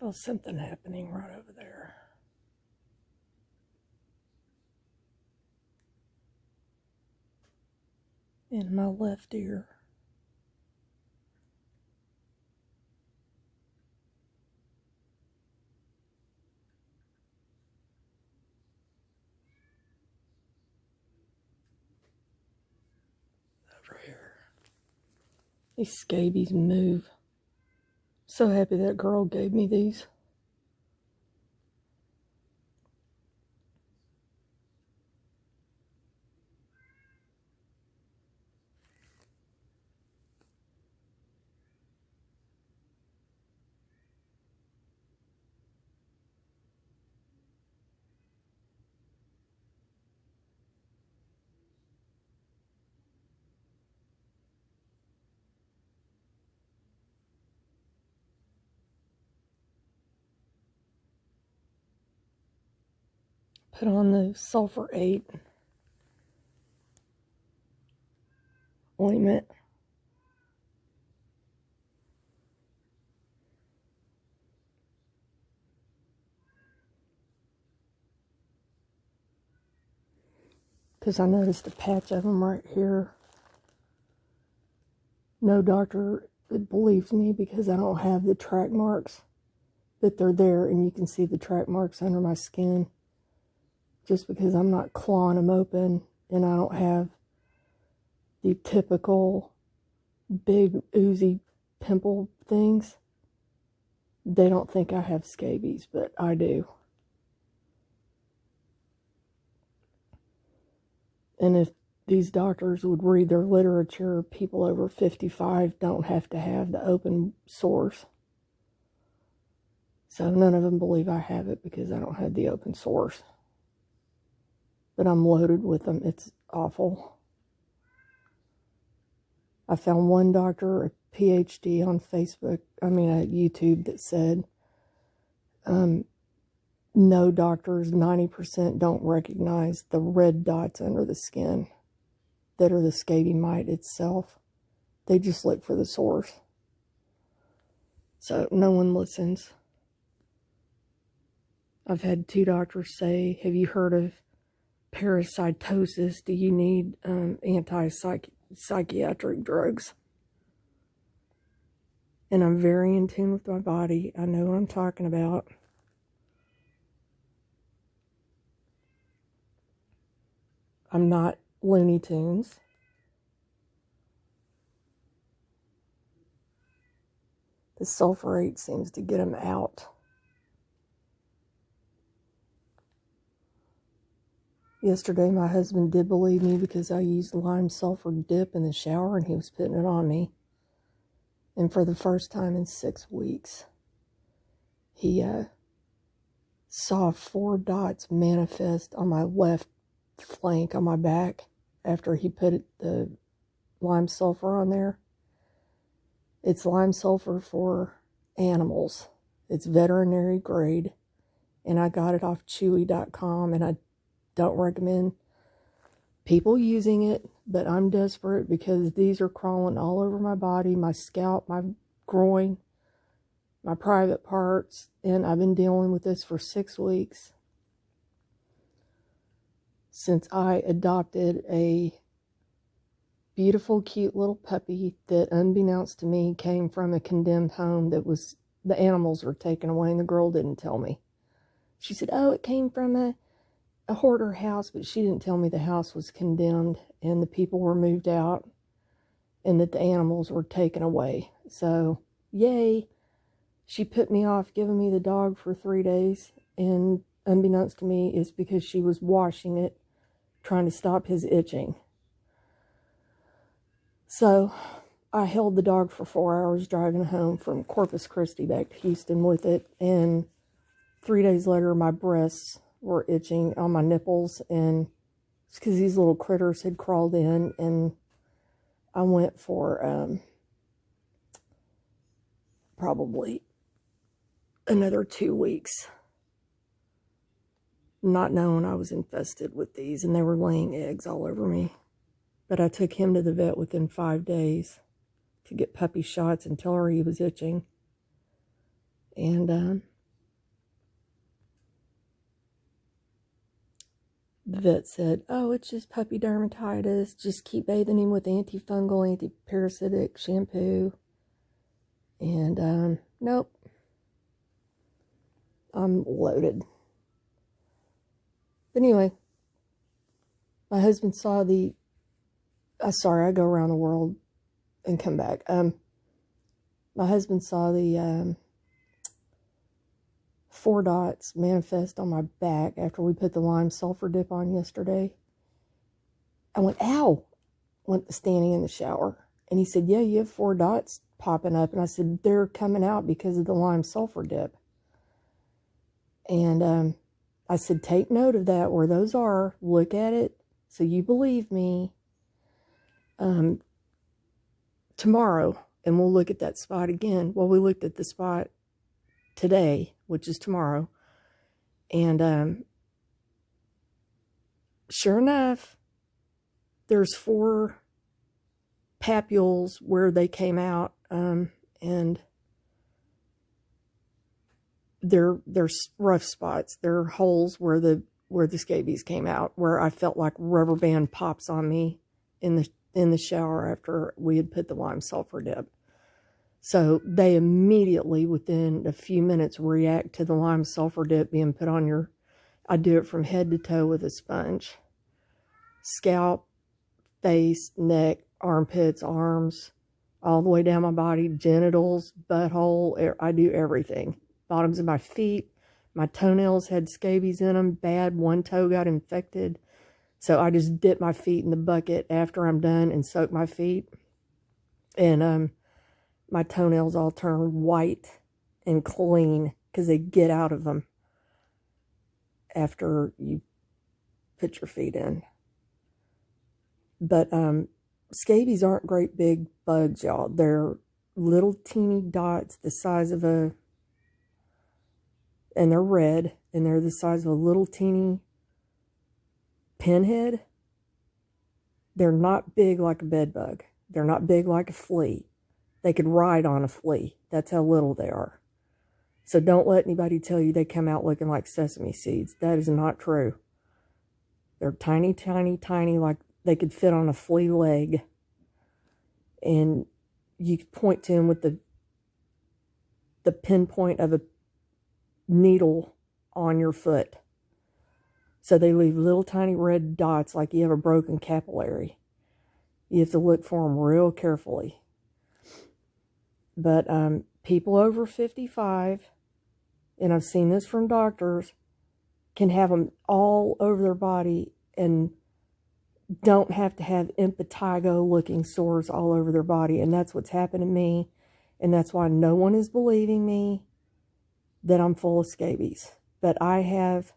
feel something happening right over there. In my left ear. Over here. These scabies move. So happy that girl gave me these. Put on the sulfur 8 ointment. Because I noticed a patch of them right here. No doctor would believe me because I don't have the track marks, but they're there and you can see the track marks under my skin. Just because I'm not clawing them open and I don't have the typical big oozy pimple things, they don't think I have scabies, but I do. And if these doctors would read their literature, people over 55 don't have to have the open sores. So none of them believe I have it because I don't have the open sores. But I'm loaded with them. It's awful. I found one doctor, a PhD on YouTube, that said no doctors, 90% don't recognize the red dots under the skin that are the scabies mite itself. They just look for the sores. So no one listens. I've had 2 doctors say, have you heard of parasitosis? Do you need anti-psychiatric drugs? And I'm very in tune with my body. I know what I'm talking about. I'm not Looney Tunes. The sulfurate seems to get them out. Yesterday, my husband did believe me because I used lime sulfur dip in the shower and he was putting it on me. And for the first time in 6 weeks, he saw 4 dots manifest on my left flank on my back after he put the lime sulfur on there. It's lime sulfur for animals. It's veterinary grade. And I got it off chewy.com, and I don't recommend people using it, but I'm desperate because these are crawling all over my body, my scalp, my groin, my private parts, and I've been dealing with this for 6 weeks since I adopted a beautiful, cute little puppy that, unbeknownst to me, came from a condemned home that was, the animals were taken away, and the girl didn't tell me. She said, oh, it came from a hoarder house, but she didn't tell me the house was condemned and the people were moved out and that the animals were taken away. So, yay. She put me off giving me the dog for 3 days, and unbeknownst to me, it's because she was washing it, trying to stop his itching. So, I held the dog for 4 hours driving home from Corpus Christi back to Houston with it, and 3 days later, my breasts were itching on my nipples, and it's because these little critters had crawled in, and I went for probably another 2 weeks, not knowing I was infested with these, and they were laying eggs all over me. But I took him to the vet within 5 days to get puppy shots and tell her he was itching. And the vet said, oh, it's just puppy dermatitis. Just keep bathing him with antifungal, antiparasitic shampoo. And, nope. I'm loaded. But anyway, my husband saw the... sorry, I go around the world and come back. My husband saw the 4 dots manifest on my back after we put the lime sulfur dip on yesterday. I went, ow! Went standing in the shower. And he said, yeah, you have 4 dots popping up. And I said, they're coming out because of the lime sulfur dip. And I said, take note of that, where those are. Look at it so you believe me. Tomorrow, and we'll look at that spot again. Well, we looked at the spot today, which is tomorrow. And sure enough, there's 4 papules where they came out, and they're rough spots. They're holes where the scabies came out, where I felt like rubber band pops on me in the shower after we had put the lime sulfur dip. So they immediately, within a few minutes, react to the lime sulfur dip being put on your... I do it from head to toe with a sponge. Scalp, face, neck, armpits, arms, all the way down my body, genitals, butthole. I do everything. Bottoms of my feet. My toenails had scabies in them, bad. One toe got infected. So I just dip my feet in the bucket after I'm done and soak my feet. And my toenails all turn white and clean because they get out of them after you put your feet in. But scabies aren't great big bugs, y'all. They're little teeny dots the size of a... and they're red, and they're the size of a little teeny pinhead. They're not big like a bed bug. They're not big like a flea. They could ride on a flea. That's how little they are. So don't let anybody tell you they come out looking like sesame seeds. That is not true. They're tiny, tiny, tiny, like they could fit on a flea leg. And you could point to them with the pinpoint of a needle on your foot. So they leave little tiny red dots like you have a broken capillary. You have to look for them real carefully. But people over 55, and I've seen this from doctors, can have them all over their body and don't have to have impetigo looking sores all over their body. And that's what's happened to me. And that's why no one is believing me that I'm full of scabies. But I have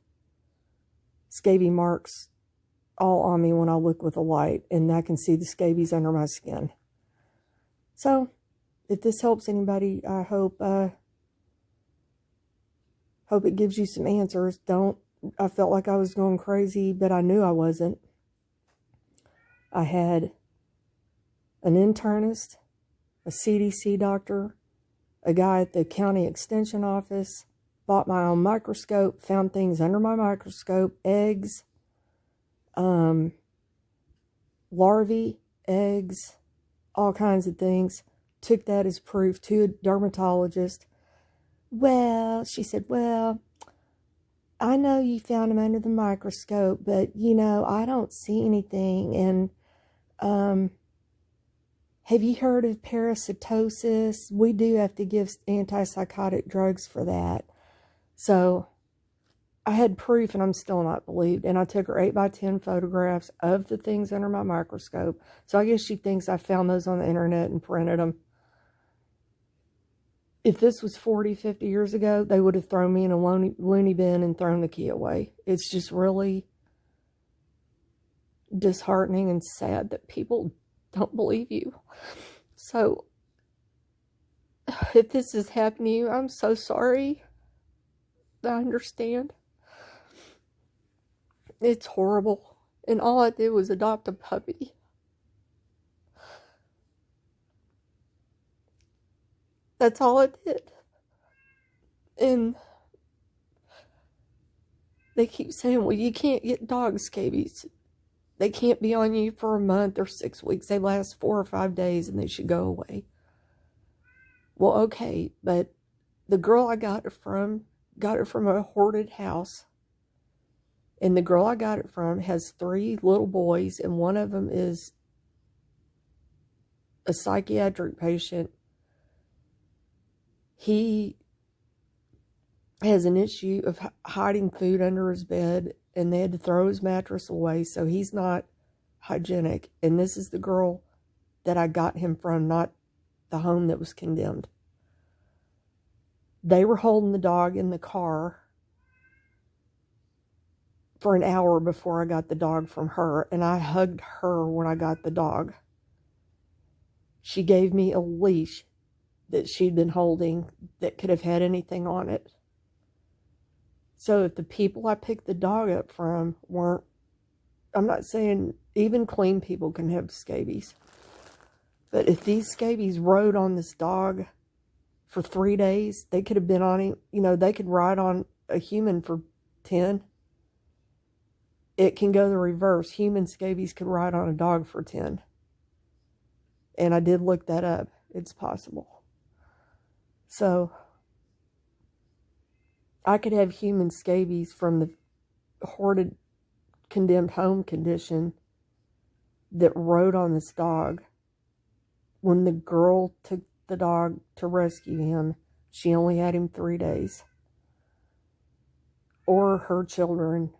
scabie marks all on me when I look with a light, and I can see the scabies under my skin. So, if this helps anybody, I hope it gives you some answers. I felt like I was going crazy, but I knew I wasn't. I had an internist, a CDC doctor, a guy at the county extension office, bought my own microscope, found things under my microscope, eggs, larvae, eggs, all kinds of things. Took that as proof to a dermatologist. Well, she said, well, I know you found them under the microscope, but, you know, I don't see anything. And have you heard of parasitosis? We do have to give antipsychotic drugs for that. So I had proof, and I'm still not believed. And I took her 8x10 photographs of the things under my microscope. So I guess she thinks I found those on the internet and printed them. If this was 40, 50 years ago, they would have thrown me in a loony bin and thrown the key away. It's just really disheartening and sad that people don't believe you. So, if this has happened to you, I'm so sorry. I understand. It's horrible. And all I did was adopt a puppy. That's all I did. And they keep saying, well, you can't get dog scabies. They can't be on you for a month or 6 weeks. They last 4 or 5 days and they should go away. Well, okay, but the girl I got it from a hoarded house. And the girl I got it from has 3 little boys, and one of them is a psychiatric patient. He has an issue of hiding food under his bed, and they had to throw his mattress away, so he's not hygienic. And this is the girl that I got him from, not the home that was condemned. They were holding the dog in the car for an hour before I got the dog from her, and I hugged her when I got the dog. She gave me a leash that she'd been holding that could have had anything on it. So if the people I picked the dog up from weren't, I'm not saying even clean people can have scabies, but if these scabies rode on this dog for 3 days, they could have been on him, you know, they could ride on a human for 10. It can go the reverse. Human scabies could ride on a dog for 10. And I did look that up. It's possible. So I could have human scabies from the hoarded, condemned home condition that rode on this dog. When the girl took the dog to rescue him, she only had him 3 days. Or her children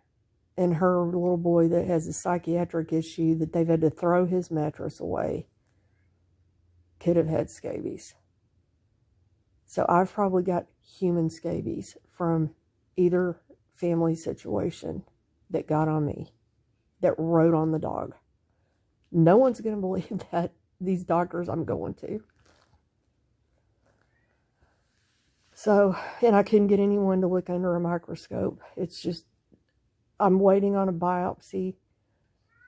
and her little boy that has a psychiatric issue that they've had to throw his mattress away could have had scabies. So I've probably got human scabies from either family situation that got on me, that rode on the dog. No one's going to believe that, these doctors I'm going to. So, and I couldn't get anyone to look under a microscope. It's just, I'm waiting on a biopsy.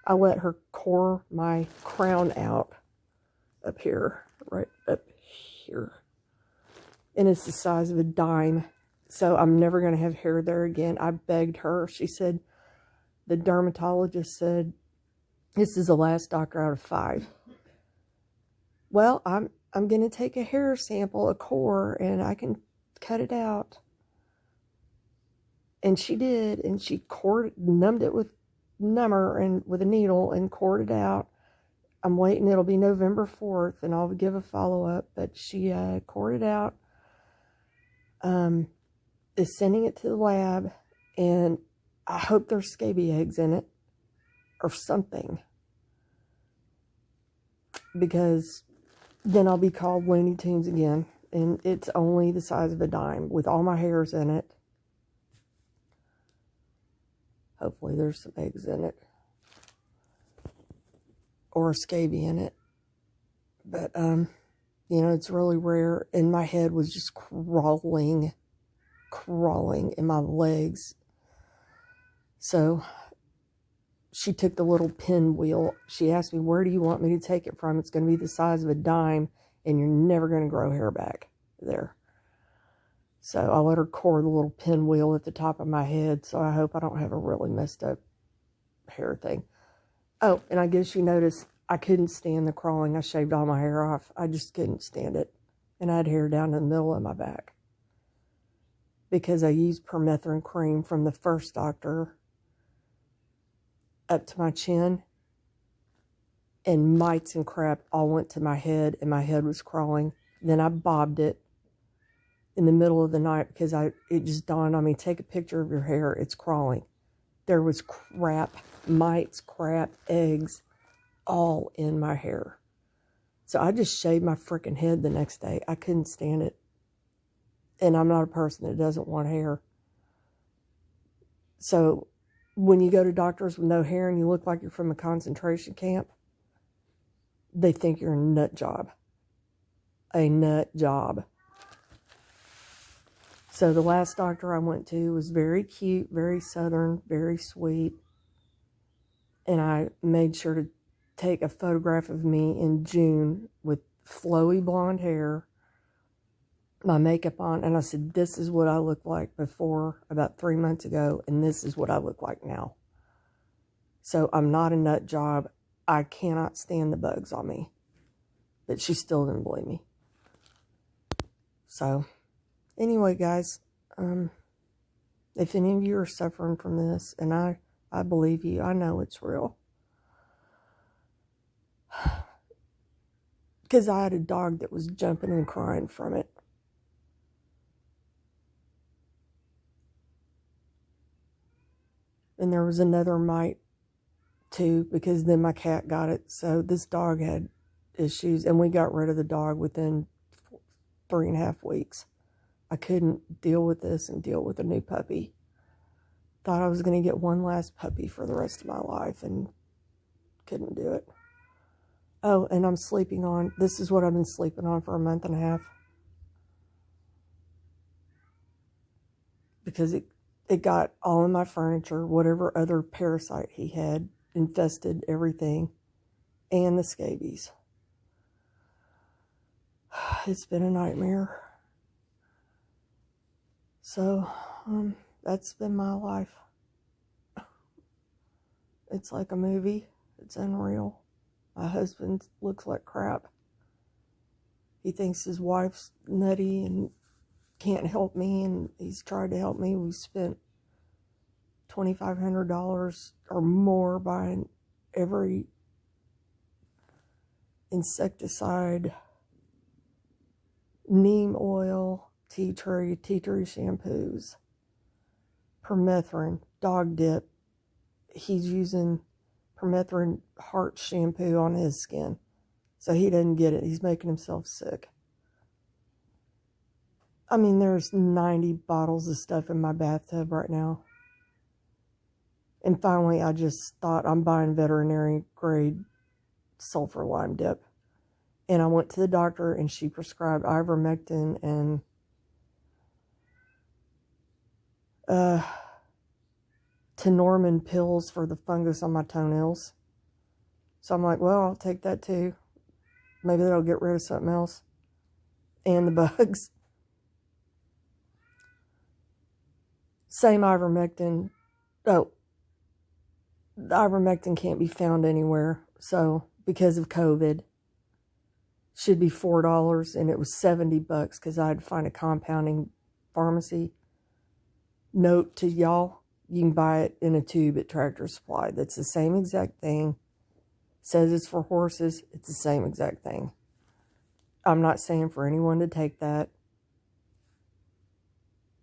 I let her core my crown out up here, right up here. And it's the size of a dime. So I'm never going to have hair there again. I begged her. She said, the dermatologist said, this is the last doctor out of 5. Well, I'm going to take a hair sample, a core, and I can cut it out. And she did, and she numbed it with number and with a needle and cored it out. I'm waiting. It'll be November 4th, and I'll give a follow-up. But she cored it out. Is sending it to the lab, and I hope there's scabies eggs in it or something, because then I'll be called Looney Tunes again, and it's only the size of a dime with all my hairs in it. Hopefully there's some eggs in it or a scabie in it, but you know, it's really rare, and my head was just crawling in my legs. So she took the little pinwheel. She asked me, where do you want me to take it from? It's going to be the size of a dime, and you're never going to grow hair back there. So I let her core the little pinwheel at the top of my head, so I hope I don't have a really messed up hair thing. Oh, and I guess you noticed I couldn't stand the crawling. I shaved all my hair off. I just couldn't stand it. And I had hair down in the middle of my back, because I used permethrin cream from the first doctor up to my chin, and mites and crap all went to my head, and my head was crawling. Then I bobbed it in the middle of the night, because it just dawned on me, take a picture of your hair, it's crawling. There was crap, mites, crap, eggs, all in my hair. So I just shaved my freaking head the next day. I couldn't stand it. And I'm not a person that doesn't want hair. So when you go to doctors with no hair and you look like you're from a concentration camp, they think you're a nut job. A nut job. So the last doctor I went to was very cute, very southern, very sweet. And I made sure to take a photograph of me in June with flowy blonde hair, my makeup on, and I said, this is what I looked like before, about 3 months ago, and this is what I look like now. So I'm not a nut job. I cannot stand the bugs on me. But she still didn't believe me. So, anyway, guys, if any of you are suffering from this, and I believe you, I know it's real. Because I had a dog that was jumping and crying from it. And there was another mite too, because then my cat got it. So this dog had issues, and we got rid of the dog within 3.5 weeks. I couldn't deal with this and deal with a new puppy. Thought I was going to get one last puppy for the rest of my life, and couldn't do it. Oh, and I'm sleeping on, this is what I've been sleeping on for a month and a half. Because it got all in my furniture, whatever other parasite he had infested everything, and the scabies. It's been a nightmare. So, that's been my life. It's like a movie. It's unreal. My husband looks like crap. He thinks his wife's nutty and can't help me, and he's tried to help me. We spent $2,500 or more buying every insecticide, neem oil, tea tree shampoos, permethrin, dog dip. He's using permethrin heart shampoo on his skin, so he doesn't get it. He's making himself sick. I mean, there's 90 bottles of stuff in my bathtub right now. And finally, I just thought, I'm buying veterinary grade sulfur lime dip. And I went to the doctor, and she prescribed ivermectin and Tenormin pills for the fungus on my toenails. So I'm like, well, I'll take that too. Maybe that'll get rid of something else. And the bugs. Same ivermectin. Oh, the ivermectin can't be found anywhere. So, because of COVID, should be $4, and it was $70 because I had to find a compounding pharmacy. Note to y'all, you can buy it in a tube at Tractor Supply. That's the same exact thing. Says it's for horses. It's the same exact thing. I'm not saying for anyone to take that.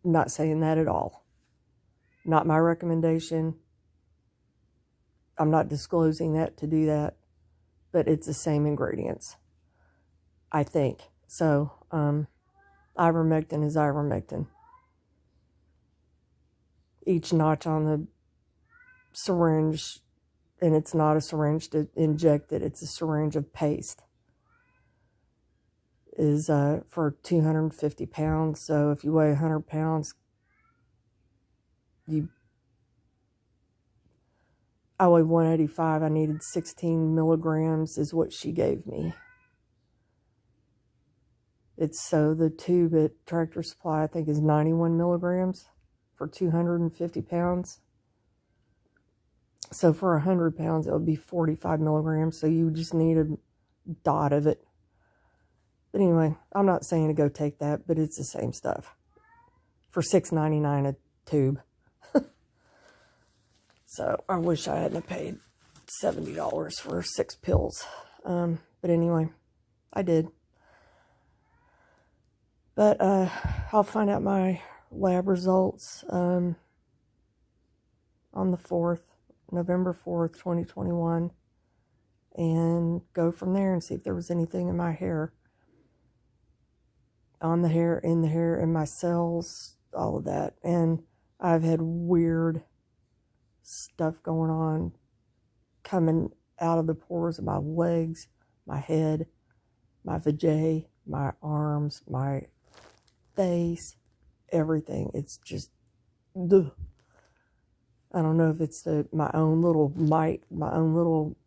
Not saying that at all. Not my recommendation. I'm not disclosing that to do that. But it's the same ingredients, I think. So, ivermectin is ivermectin. Each notch on the syringe, and it's not a syringe to inject it, it's a syringe of paste, is for 250 pounds. So if you weigh 100 pounds, I weigh 185. I needed 16 milligrams is what she gave me. It's so the tube at Tractor Supply, I think, is 91 milligrams for 250 pounds. So for 100 pounds, it would be 45 milligrams. So you just need a dot of it. But anyway, I'm not saying to go take that, but it's the same stuff for $6.99 a tube. So I wish I hadn't paid $70 for 6 pills. But anyway, I did. But I'll find out my lab results on the 4th, November 4th, 2021. And go from there and see if there was anything in my hair. On the hair, in the hair, in my cells, all of that. And I've had weird stuff going on, coming out of the pores of my legs, my head, my vajay, my arms, my face, everything. It's just, ugh. I don't know if it's my own little mite, my own little,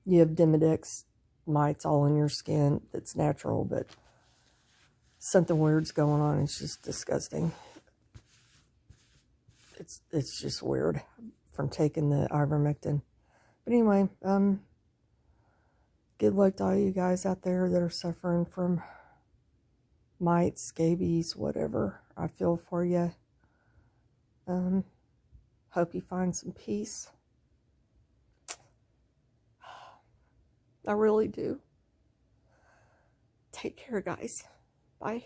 you have Demodex mites all in your skin. That's natural, but something weird's going on. It's just disgusting. It's just weird from taking the ivermectin. But anyway, good luck to all you guys out there that are suffering from mites, scabies, whatever. I feel for you. Hope you find some peace. I really do. Take care, guys. Bye.